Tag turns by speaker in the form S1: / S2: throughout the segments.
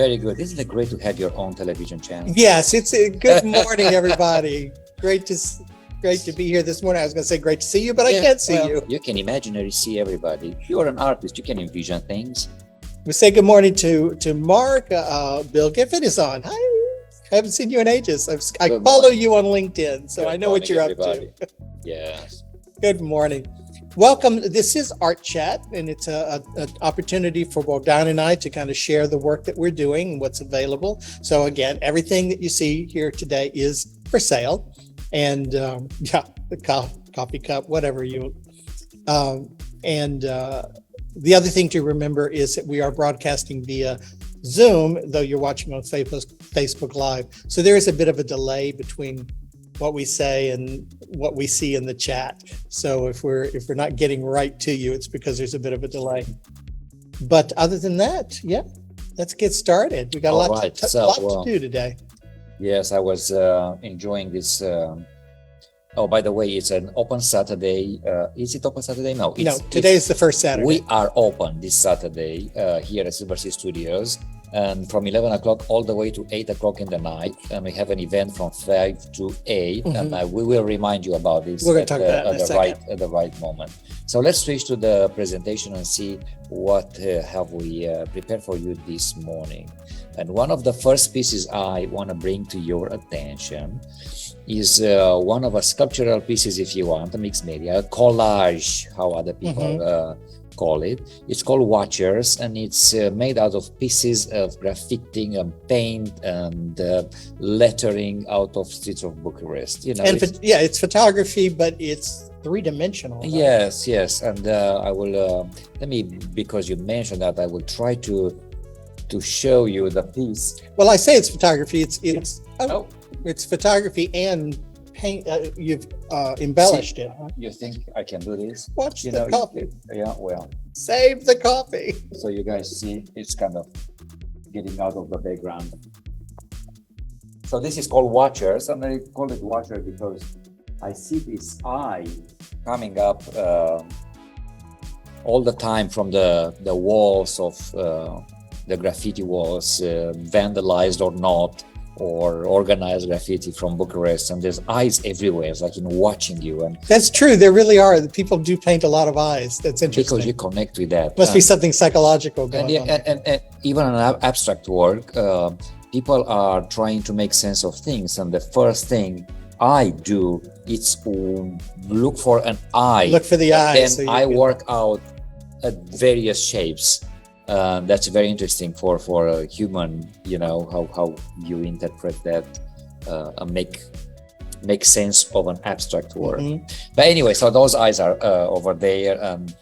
S1: Very good. Isn't it great to have your own television channel?
S2: Yes, it's a good morning, everybody. Great to be here this morning. I was going to say great to see you, but I can't see you.
S1: You can imaginary see everybody. If you're an artist, you can envision things.
S2: We say good morning to Mark. Bill Giffen is on. Hi. I haven't seen you in ages. I follow you on LinkedIn, so I know what you're up to.
S1: Yes.
S2: Good morning. Welcome. This is Art Chat, and it's an opportunity for Bogdan and I to kind of share the work that we're doing and what's available. So again, everything that you see here today is for sale. And the coffee cup, whatever you. The other thing to remember is that we are broadcasting via Zoom, though you're watching on Facebook Live. So there is a bit of a delay between what we say and what we see in the chat. So if we're not getting right to you, it's because there's a bit of a delay. But other than that, yeah, let's get started. We got a lot to do today.
S1: Yes, I was enjoying this. By the way, it's an open Saturday. Is it open Saturday? No,
S2: today is the first Saturday.
S1: We are open this Saturday here at Silver Sea Studios, and from 11 o'clock all the way to 8 o'clock in the night. And we have an event from 5 to 8, and we will remind you about this
S2: at
S1: the right moment. So let's switch to the presentation and see what have we prepared for you this morning. And one of the first pieces I want to bring to your attention is one of a sculptural pieces, if you want, a mixed media, collage, how other people call it. It's called Watchers, and it's made out of pieces of graffiti and paint and lettering out of streets of Bucharest. You know,
S2: it's photography, but it's three-dimensional. Right?
S1: Yes, and I will because you mentioned that, I will try to show you the piece.
S2: Well, I say it's photography. It's photography and paint. You've embellished it. Huh?
S1: You think I can do this?
S2: Watch the coffee.
S1: Yeah, well.
S2: Save the coffee.
S1: So you guys see, it's kind of getting out of the background. So this is called Watchers, and I call it Watcher because I see this eye coming up all the time from the walls of the graffiti walls, vandalized or not, or organized graffiti from Bucharest, and there's eyes everywhere. It's like in watching you. And
S2: that's true. There really are. People do paint a lot of eyes. That's interesting.
S1: Because you connect with that.
S2: Must be something psychological going on.
S1: And even in abstract work, people are trying to make sense of things. And the first thing I do is look for an eye.
S2: Look for the eye.
S1: Then I work out at various shapes. That's very interesting for a human, you know, how you interpret that and make sense of an abstract work. But anyway, so those eyes are over there, and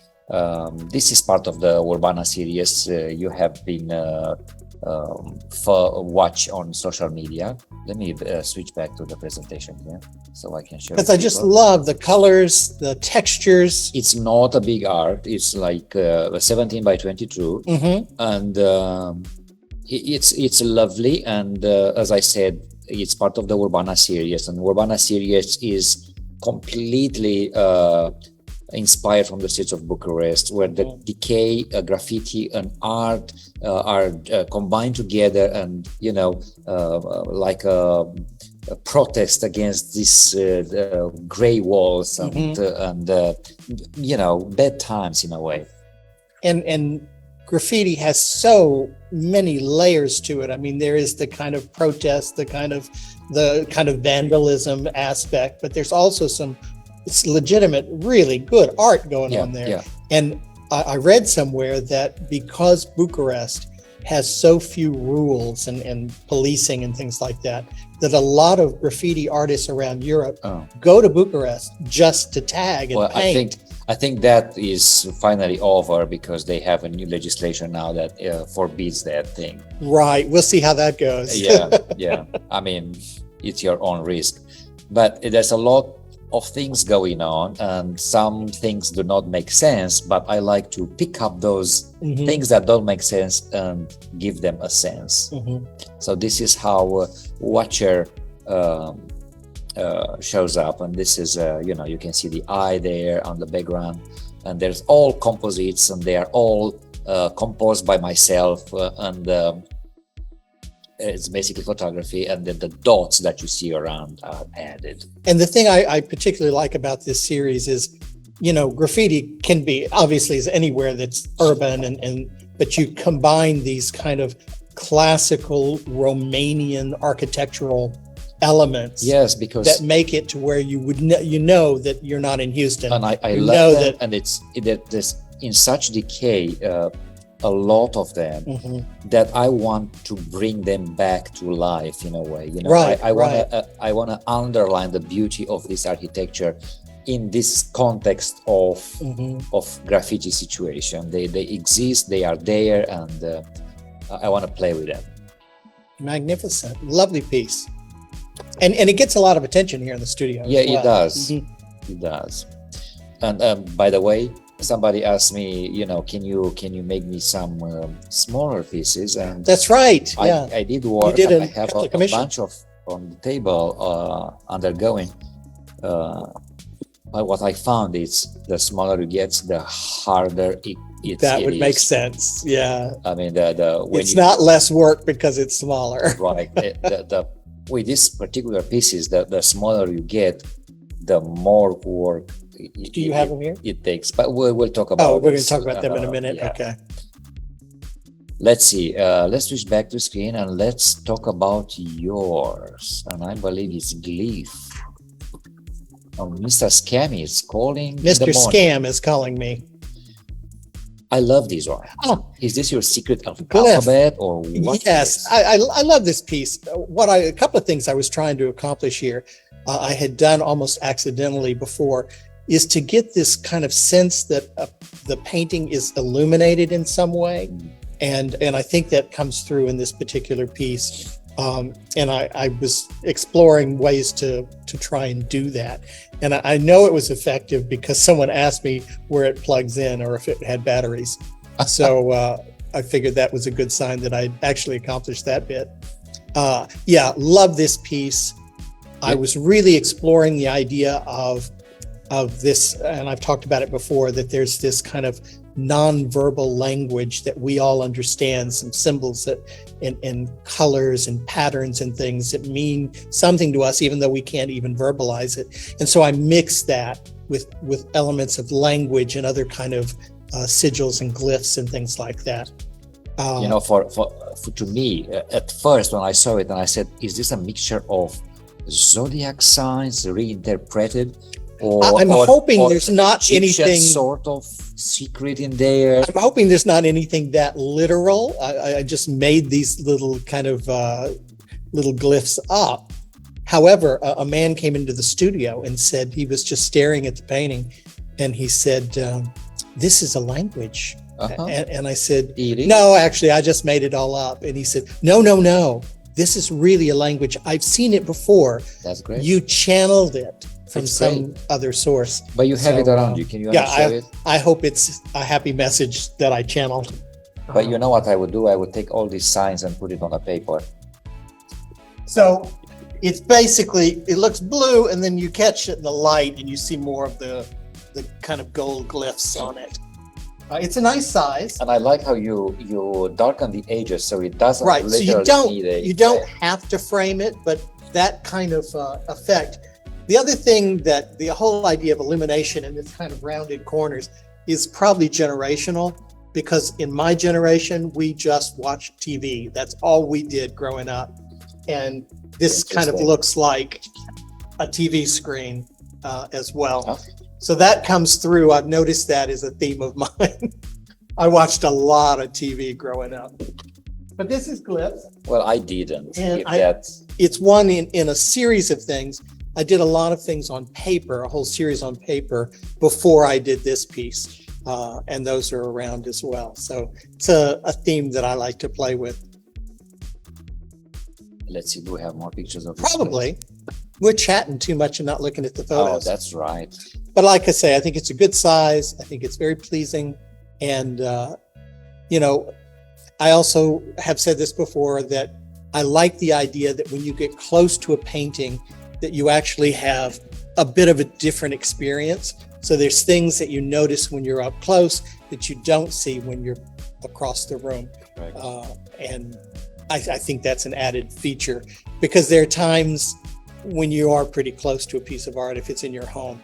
S1: this is part of the Urbana series you have been watch on social media. Let me switch back to the presentation here so I can show you.
S2: Because I just love the colors, the textures.
S1: It's not a big art. It's like 17 by 22, and it's lovely. And as I said, it's part of the Urbana series, and Urbana series is completely inspired from the streets of Bucharest, where the decay, graffiti, and art are combined together, and like a protest against these gray walls and bad times in a way.
S2: And graffiti has so many layers to it. I mean, there is the kind of protest, the kind of vandalism aspect, but there's also it's legitimate, really good art going on there.
S1: Yeah.
S2: And I read somewhere that because Bucharest has so few rules and policing and things like that a lot of graffiti artists around Europe go to Bucharest just to tag and paint.
S1: I think that is finally over because they have a new legislation now that forbids that thing.
S2: Right. We'll see how that goes.
S1: Yeah. I mean, it's your own risk. But there's a lot of things going on, and some things do not make sense, but I like to pick up those things that don't make sense and give them a sense. So this is how Watcher shows up, and this is you can see the eye there on the background, and there's all composites, and they are all composed by myself, and it's basically photography, and then the dots that you see around are added.
S2: And the thing I particularly like about this series is, graffiti can be obviously is anywhere that's urban but you combine these kind of classical Romanian architectural elements.
S1: Yes, because
S2: that make it to where you would that you're not in Houston.
S1: And I love them, and there's in such decay a lot of them that I want to bring them back to life in a way.
S2: Right,
S1: I want to underline the beauty of this architecture in this context of graffiti situation. They exist, they are there, and I want to play with them.
S2: Magnificent, lovely piece, and it gets a lot of attention here in the studio.
S1: Yeah, it does. It does. And by the way, somebody asked me, can you make me some smaller pieces? And
S2: that's right. Yeah,
S1: I did work.
S2: You did
S1: I have a bunch of on the table undergoing. But what I found is the smaller it gets, the harder it
S2: that would
S1: is.
S2: make sense. Yeah.
S1: I mean,
S2: it's not less work because it's smaller.
S1: Right. With these particular pieces, the smaller you get, the more work.
S2: Do you have them here?
S1: It takes, but we'll talk about.
S2: Oh, we're going to talk about them in a minute.
S1: Yeah.
S2: Okay.
S1: Let's see. Let's switch back to screen and let's talk about yours. And I believe it's Glyph. Mr. Scammy is calling.
S2: Mr. Scam is calling me.
S1: I love this one.
S2: Oh,
S1: is this your secret alphabet or what?
S2: Yes, I love this piece. A couple of things I was trying to accomplish here, I had done almost accidentally before, is to get this kind of sense that the painting is illuminated in some way, and I think that comes through in this particular piece. And I was exploring ways to try and do that. And I know it was effective because someone asked me where it plugs in or if it had batteries. So I figured that was a good sign that I actually accomplished that bit. Yeah, love this piece. I was really exploring the idea of this, and I've talked about it before, that there's this kind of non-verbal language that we all understand, some symbols that and colors and patterns and things that mean something to us, even though we can't even verbalize it. And so I mix that with elements of language and other kind of sigils and glyphs and things like that.
S1: For to me, at first when I saw it, and I said, is this a mixture of zodiac signs reinterpreted?
S2: I'm hoping there's not anything
S1: sort of secret in there.
S2: I'm hoping there's not anything that literal. I just made these little kind of little glyphs up. However, a man came into the studio and said he was just staring at the painting, and he said, "This is a language." And I said, "No, actually, I just made it all up." And he said, "No. This is really a language. I've seen it before.
S1: That's great.
S2: You channeled it from some other source."
S1: But you have it around you. Can you show it?
S2: I hope it's a happy message that I channeled.
S1: But you know what I would do? I would take all these signs and put it on a paper.
S2: So it's basically, it looks blue, and then you catch it in the light and you see more of the kind of gold glyphs on it. It's a nice size.
S1: And I like how you darken the edges so it doesn't
S2: literally so you don't have to frame it, but that kind of effect. The other thing, that the whole idea of illumination in this kind of rounded corners is probably generational, because in my generation, we just watched TV. That's all we did growing up. And this kind of looks like a TV screen as well. Huh? So that comes through. I've noticed that as a theme of mine. I watched a lot of TV growing up. But this is glyphs.
S1: Well, I didn't.
S2: And it's one in a series of things. I did a lot of things on paper, a whole series on paper, before I did this piece. And those are around as well. So it's a theme that I like to play with.
S1: Let's see, do we have more pictures of
S2: Probably. We're chatting too much and not looking at the photos.
S1: Oh, that's right.
S2: But like I say, I think it's a good size. I think it's very pleasing. And, I also have said this before, that I like the idea that when you get close to a painting, that you actually have a bit of a different experience. So there's things that you notice when you're up close that you don't see when you're across the room.
S1: Right.
S2: And I think that's an added feature, because there are times when you are pretty close to a piece of art if it's in your home,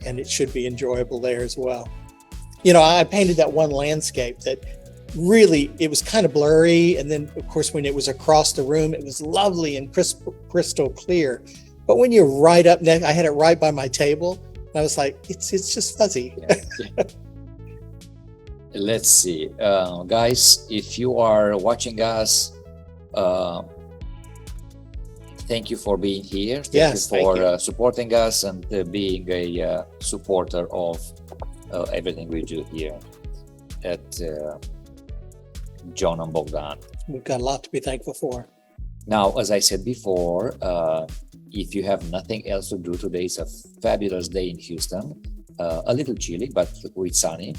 S2: and it should be enjoyable there as well. You know, I painted that one landscape that really, it was kind of blurry, and then of course when it was across the room it was lovely and crystal clear, but when you're right up next, I had it right by my table, and I was like, it's just fuzzy.
S1: Yeah. Let's see, guys, if you are watching us, thank you for being here. Thank you for supporting us and being a supporter of everything we do here at John and Bogdan.
S2: We've got a lot to be thankful for.
S1: Now, as I said before, if you have nothing else to do, today is a fabulous day in Houston. A little chilly, but it's sunny.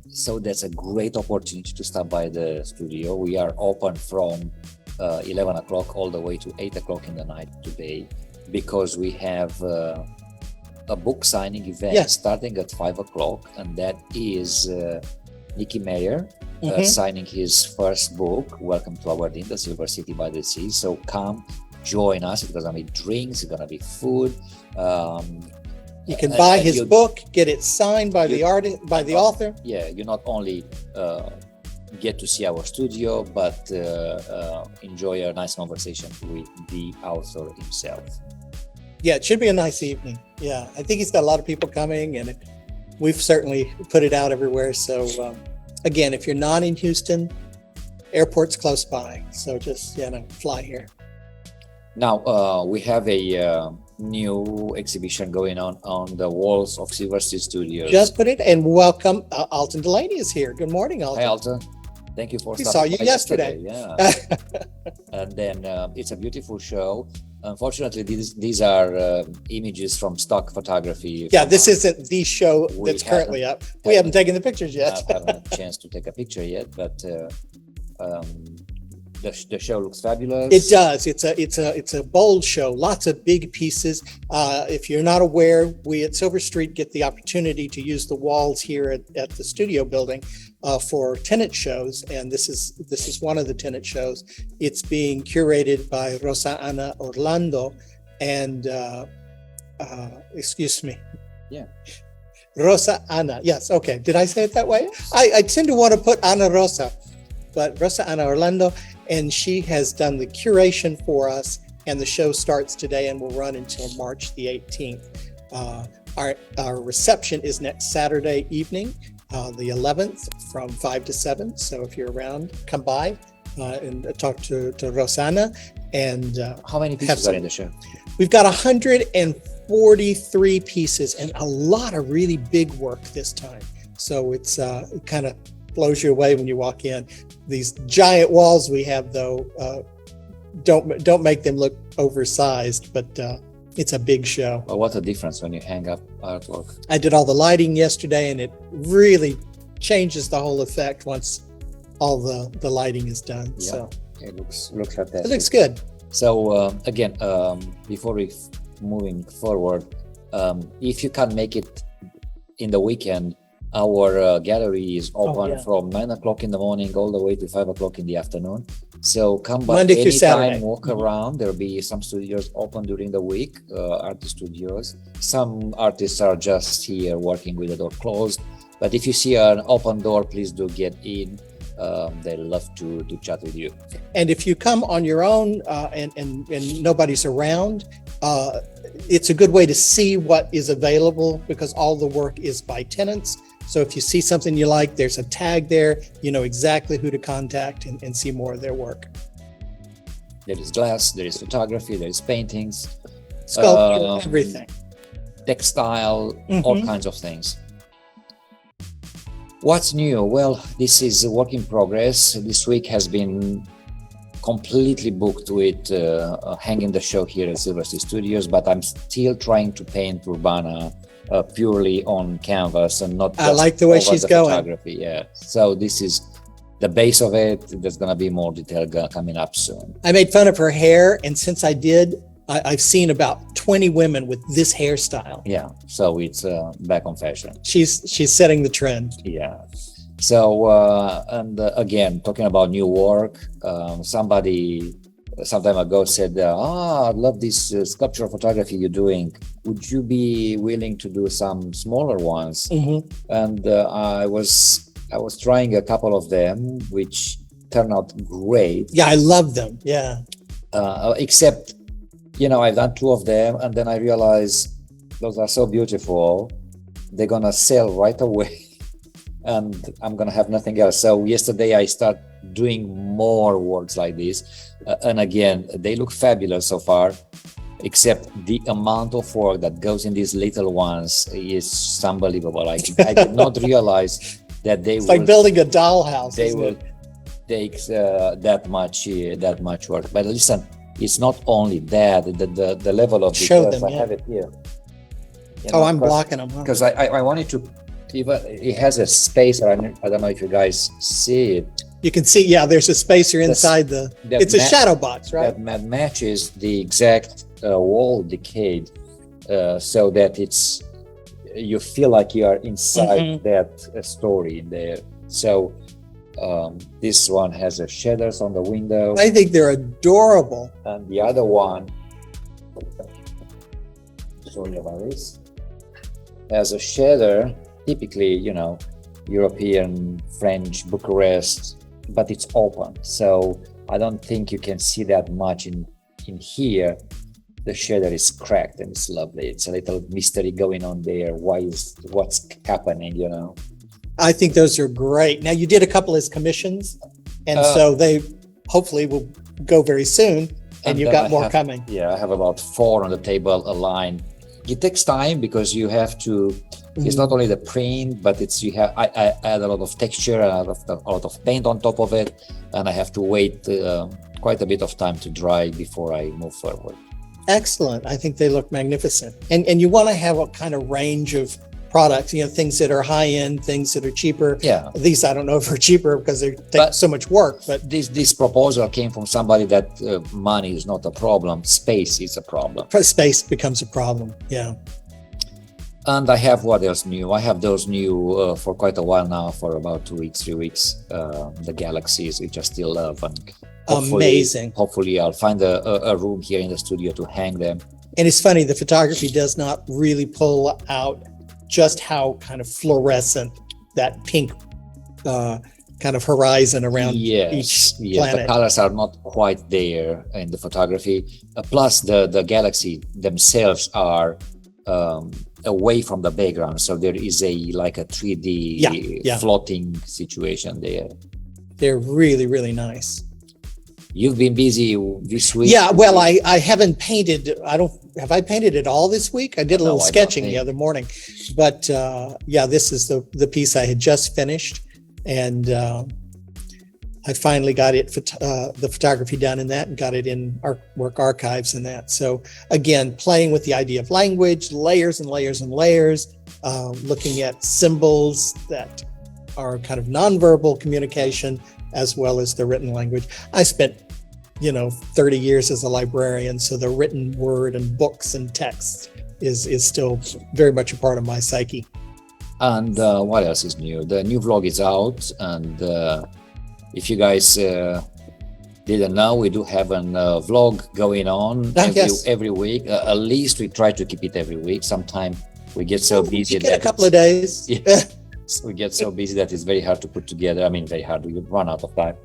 S1: So that's a great opportunity to stop by the studio. We are open from 11 o'clock all the way to 8 o'clock in the night today, because we have a book signing event starting at 5 o'clock, and that is Nicky Mayer signing his first book, Welcome to Aberdeen, the Silver City by the Sea. So come join us. It's gonna be drinks, it's gonna be food.
S2: You can buy his book, get it signed by the artist, by the author.
S1: Yeah, you not only get to see our studio, but enjoy a nice conversation with the author himself.
S2: Yeah, it should be a nice evening. Yeah, I think he's got a lot of people coming, and we've certainly put it out everywhere. So again, if you're not in Houston, airport's close by, so just fly here.
S1: Now we have a new exhibition going on the walls of Silver City Studios.
S2: Just put it, and welcome. Alton Delaney is here. Good morning, Alton.
S1: Hi, Alton. Thank you for
S2: stopping. We saw you yesterday.
S1: Yeah. And then it's a beautiful show. Unfortunately, these are images from stock photography.
S2: Yeah, this isn't the show that's currently up. We haven't taken the pictures yet.
S1: I haven't had a chance to take a picture yet, but the show looks fabulous.
S2: It does. It's a bold show. Lots of big pieces. If you're not aware, we at Silver Street get the opportunity to use the walls here at the studio building for tenant shows, and this is one of the tenant shows. It's being curated by Rosa Ana Orlando, and excuse me.
S1: Yeah.
S2: Rosa Ana. Yes. Okay. Did I say it that way? I tend to want to put Ana Rosa, but Rosa Ana Orlando, and she has done the curation for us, and the show starts today and will run until March the 18th. Our reception is next Saturday evening, the 11th, from 5 to 7. So if you're around, come by and talk to Rosanna. And
S1: how many pieces are in the show?
S2: We've got 143 pieces, and a lot of really big work this time. So it's it kind of blows you away when you walk in. These giant walls we have, though, don't make them look oversized, but it's a big show.
S1: Well, what a difference when you hang up artwork.
S2: I did all the lighting yesterday, and it really changes the whole effect once all the lighting is done.
S1: Yeah,
S2: so
S1: it looks fantastic.
S2: It looks good.
S1: So again, before we moving forward, if you can't make it in the weekend, our gallery is open from 9 o'clock in the morning all the way to 5 o'clock in the afternoon. So come by
S2: Monday through Saturday.
S1: anytime, walk around. There'll be some studios open during the week, artist studios. Some artists are just here working with the door closed. But if you see an open door, please do get in. They love to chat with you.
S2: And if you come on your own and nobody's around, it's a good way to see what is available, because all the work is by tenants. So if you see something you like, there's a tag there, you know exactly who to contact and see more of their work.
S1: There is glass, there is photography, there is paintings,
S2: sculpture, everything.
S1: Textile, all kinds of things. What's new? Well, this is a work in progress. This week has been completely booked with hanging the show here at Silver City Studios, but I'm still trying to paint Urbana purely on canvas and not just
S2: I like the way she's going.
S1: Photography. Yeah. So this is the base of it. There's going to be more detail coming up soon.
S2: I made fun of her hair, and since I did, I've seen about 20 women with this hairstyle.
S1: Yeah. So it's back on fashion.
S2: She's setting the trend.
S1: Yeah. So, again, talking about new work, somebody some time ago said, I love this sculptural photography you're doing. Would you be willing to do some smaller ones? And I was trying a couple of them, which turned out great.
S2: Yeah, I love them. Yeah.
S1: Except, I've done two of them, and then I realized those are so beautiful. They're gonna sell right away. And I'm gonna have nothing else. So yesterday I start doing more works like this, and again, they look fabulous so far, except the amount of work that goes in these little ones is unbelievable. I did not realize that
S2: it's like building a dollhouse.
S1: They will take that much work. But listen, it's not only that. The level of details. I have it here.
S2: I'm blocking them
S1: because I wanted to. It has a spacer. I don't know if you guys see it.
S2: You can see, there's a spacer inside it's a shadow box, right?
S1: That matches the exact wall decayed, so that you feel like you are inside that story in there. So this one has a shaders on the window.
S2: I think they're adorable.
S1: And the other one, sorry about this, has a shader. Typically, European, French, Bucharest, but it's open. So I don't think you can see that much in here. The shader is cracked and it's lovely. It's a little mystery going on there. What's happening,
S2: I think those are great. Now, you did a couple as commissions, and so they hopefully will go very soon, and you've got more coming.
S1: Yeah, I have about 4 on the table aligned. It takes time because you have to. It's not only the print, but I add a lot of texture and a lot of paint on top of it, and I have to wait quite a bit of time to dry before I move forward.
S2: Excellent. I think they look magnificent. And you want to have a kind of range of products, things that are high end, things that are cheaper.
S1: Yeah.
S2: These I don't know if are cheaper because they take so much work. But
S1: this proposal came from somebody that money is not a problem, space is a problem.
S2: Space becomes a problem. Yeah.
S1: And I have what else new? I have those new for quite a while now, for about 2 weeks, 3 weeks. The Galaxies, which I still love, and
S2: amazing.
S1: Hopefully, I'll find a room here in the studio to hang them.
S2: And it's funny, the photography does not really pull out just how kind of fluorescent that pink kind of horizon around each planet.
S1: The colors are not quite there in the photography. Plus, the Galaxy themselves are away from the background, so there is a 3D floating situation there.
S2: They're really, really nice.
S1: You've been busy this week.
S2: Yeah, well, I haven't painted. Have I painted it all this week? I did a little sketching the other morning, but this is the piece I had just finished, and I finally got the photography done in that, and got it in Artwork Archives and that. So again, playing with the idea of language, layers and layers and layers, looking at symbols that are kind of nonverbal communication, as well as the written language. I spent, 30 years as a librarian, so the written word and books and text is still very much a part of my psyche.
S1: And what else is new? The new vlog is out, and if you guys didn't know, we do have a vlog going on every week. At least we try to keep it every week. Sometimes we get so busy
S2: that a couple of days.
S1: We get so busy that it's very hard to put together. I mean, very hard. We run out of time,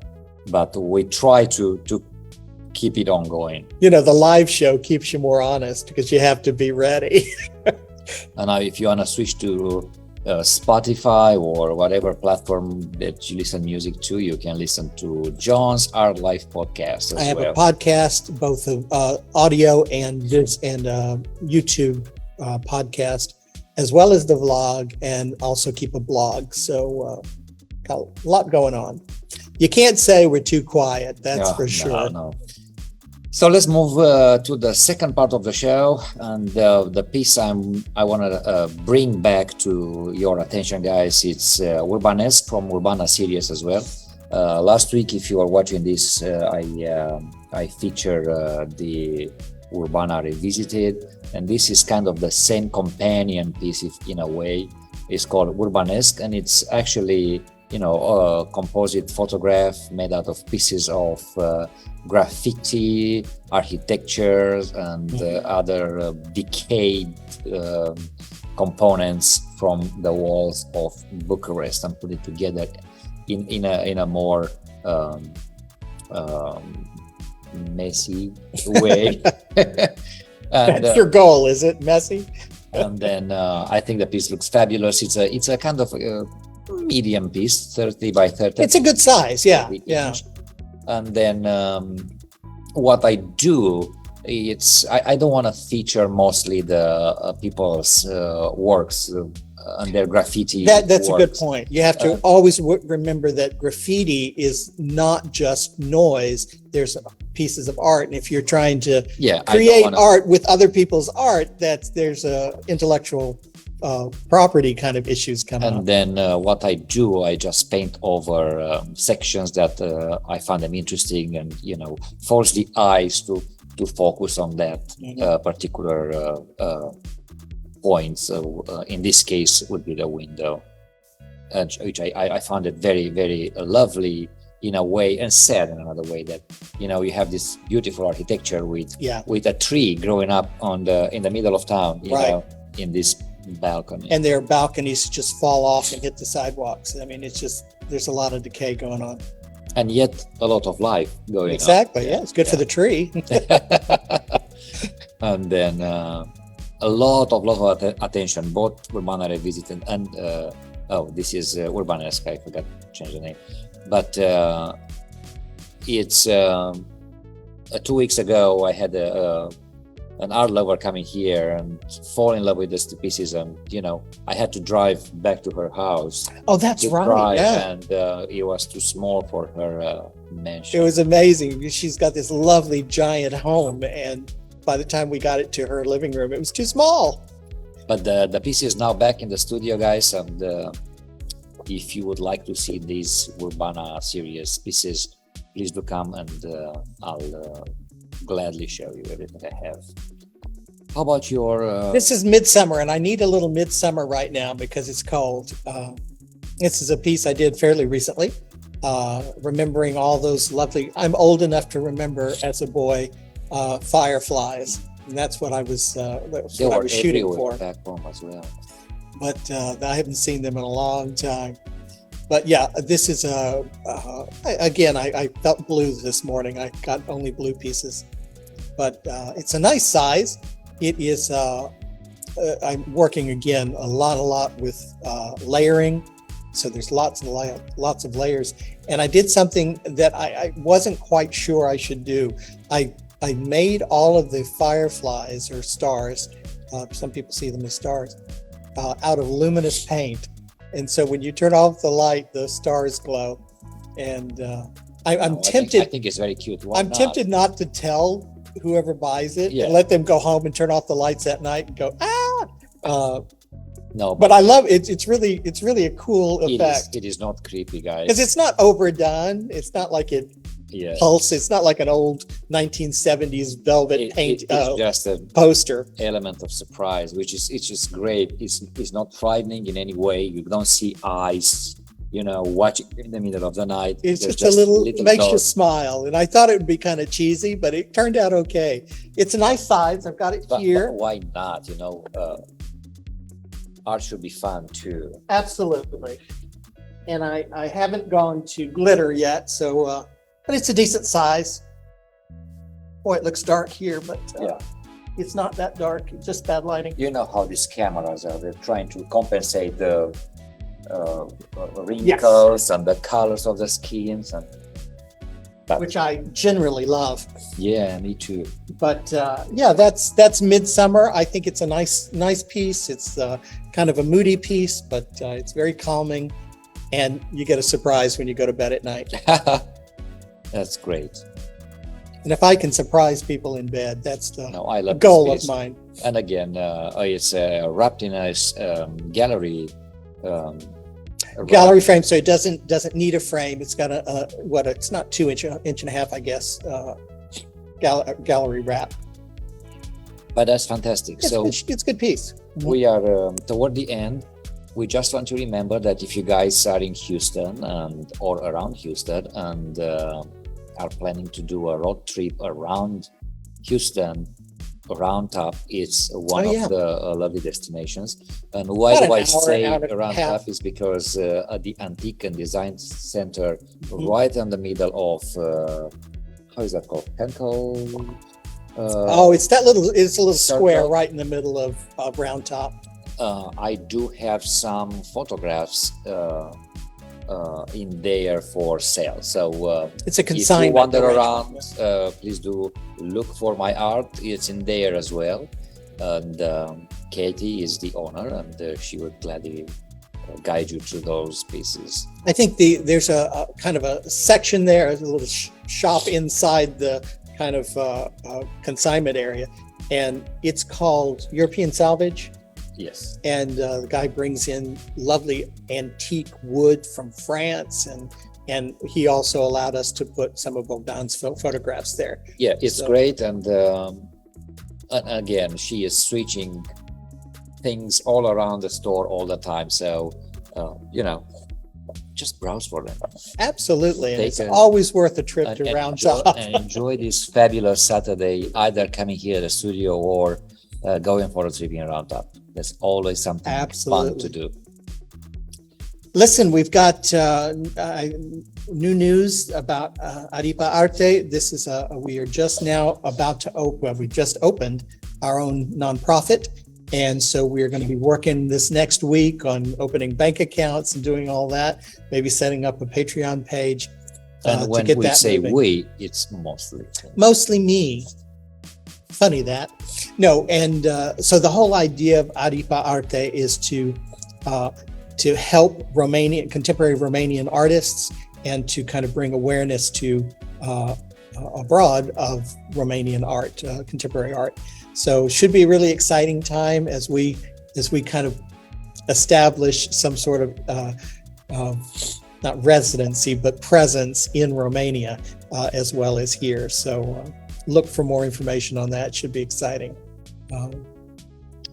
S1: but we try to keep it ongoing.
S2: The live show keeps you more honest because you have to be ready.
S1: And now, if you want to switch to Spotify or whatever platform that you listen music to, you can listen to John's Art Life podcast.
S2: I have a podcast, both of audio and YouTube podcast, as well as the vlog, and also keep a blog. So got a lot going on. You can't say we're too quiet, that's for sure.
S1: No. So let's move to the second part of the show, and the piece I want to bring back to your attention, guys. It's Urbanesque from Urbana series as well. Last week, if you are watching this, I featured the Urbana Revisited, and this is kind of the same companion piece in a way. It's called Urbanesque, and it's actually composite photograph made out of pieces of graffiti, architectures, and other decayed components from the walls of Bucharest, and put it together in a more messy way. And,
S2: that's your goal, is it? Messy?
S1: And then I think the piece looks fabulous. It's a kind of medium piece, 30 by 30.
S2: It's a good size, yeah.
S1: And then what I do, I don't want to feature mostly the people's works and their graffiti.
S2: That's
S1: works.
S2: A good point. You have to always remember that graffiti is not just noise. There's pieces of art, and if you're trying to create art with other people's art, there's a intellectual property kind of issues coming up.
S1: And then what I do, I just paint over sections that I find them interesting, and force the eyes to focus on that particular point. So in this case, it would be the window, which I found it very, very lovely in a way, and sad in another way, that you have this beautiful architecture with a tree growing up in the middle of town, in this balcony.
S2: And their balconies just fall off and hit the sidewalks. I mean, it's just, there's a lot of decay going on.
S1: And yet a lot of life going on.
S2: Exactly, yeah. It's good for the tree.
S1: And then a lot of attention, both Urbana Revisited and, this is Urbana Sky, I forgot to change the name. But it's 2 weeks ago, I had an art lover coming here and fall in love with these two pieces, and I had to drive back to her house.
S2: Oh, that's right. Yeah.
S1: And it was too small for her mansion.
S2: It was amazing. She's got this lovely giant home, and by the time we got it to her living room, it was too small.
S1: But the piece is now back in the studio, guys, and if you would like to see these Urbana series pieces, please do come, and I'll gladly show you everything I have. How about your
S2: This is Midsummer, and I need a little Midsummer right now because it's cold. This is a piece I did fairly recently, remembering all those lovely, I'm old enough to remember as a boy, fireflies, and that's what I was shooting for
S1: back home as well.
S2: But I haven't seen them in a long time. But yeah, this is again, I felt blue this morning. I got only blue pieces, but it's a nice size. It is, I'm working again a lot with layering. So there's lots of layers. And I did something that I wasn't quite sure I should do. I made all of the fireflies or stars, some people see them as stars, out of luminous paint. And so when you turn off the light, the stars glow. And I'm tempted. I
S1: think it's very cute.
S2: I'm tempted not to tell whoever buys it and let them go home and turn off the lights at night and go,
S1: no,
S2: but I love it. It's really a cool effect.
S1: It is not creepy, guys.
S2: Because it's not overdone. It's not like it pulse. It's not like an old 1970s velvet paint
S1: it's just a
S2: poster.
S1: Element of surprise, it's just great. It's not frightening in any way. You don't see eyes, watching in the middle of the night.
S2: It's just a little makes you smile. And I thought it would be kind of cheesy, but it turned out okay. It's a nice size. I've got it here.
S1: But why not? Art should be fun too.
S2: Absolutely. And I haven't gone to glitter yet, so but it's a decent size. Boy, it looks dark here, but it's not that dark. It's just bad lighting.
S1: You know how these cameras are. They're trying to compensate the wrinkles and the colors of the skins,
S2: which I generally love.
S1: Yeah, me too.
S2: But that's Midsummer. I think it's a nice piece. It's kind of a moody piece, but it's very calming, and you get a surprise when you go to bed at night.
S1: That's great.
S2: And if I can surprise people in bed, that's the
S1: I love
S2: goal of mine.
S1: And again, it's wrapped in a gallery.
S2: Gallery frame, so it doesn't need a frame. It's got it's not 2 inch and a half, I guess. Gallery wrap.
S1: But that's fantastic.
S2: It's a good piece.
S1: We are toward the end. we just want to remember that if you guys are in Houston or around Houston and are planning to do a road trip around Houston, Round Top, it's one of the lovely destinations. And why do I say Round Top is because at the Antique and Design Center, right in the middle of how is that called? Penco?
S2: It's a little square right in the middle of Round Top.
S1: I do have some photographs in there for sale. So
S2: it's a consignment.
S1: If you wander around, please do look for my art. It's in there as well. And Katie is the owner, and she would gladly guide you through those pieces.
S2: I think there's a kind of a section there, a little shop inside the kind of consignment area, and it's called European Salvage.
S1: Yes.
S2: And the guy brings in lovely antique wood from France, and he also allowed us to put some of Bogdan's photographs there.
S1: Yeah, it's great. And again, she is switching things all around the store all the time. So, just browse for them.
S2: Absolutely. And it's always worth a trip to Round Top.
S1: And enjoy this fabulous Saturday, either coming here to the studio or going for a trip in Round Top. There's always something fun to do.
S2: Listen, we've got new news about Aripa Arte. This is we are just now about to open. Well, we just opened our own nonprofit, and so we're going to be working this next week on opening bank accounts and doing all that. Maybe setting up a Patreon page.
S1: And when we say moving. It's
S2: mostly me. Funny that. No, and so the whole idea of Aripa Arte is to help contemporary Romanian artists and to kind of bring awareness to abroad of Romanian art, contemporary art. So should be a really exciting time as we kind of establish some sort of not residency but presence in Romania as well as here. So look for more information on that. Should be exciting.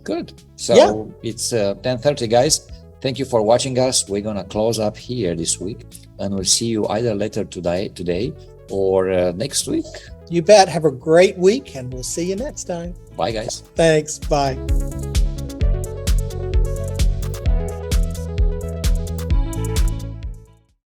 S1: Good. So it's 10:30, guys. Thank you for watching us. We're gonna close up here this week, and we'll see you either later today or next week.
S2: You bet. Have a great week, and we'll see you next time.
S1: Bye, guys.
S2: Thanks. Bye.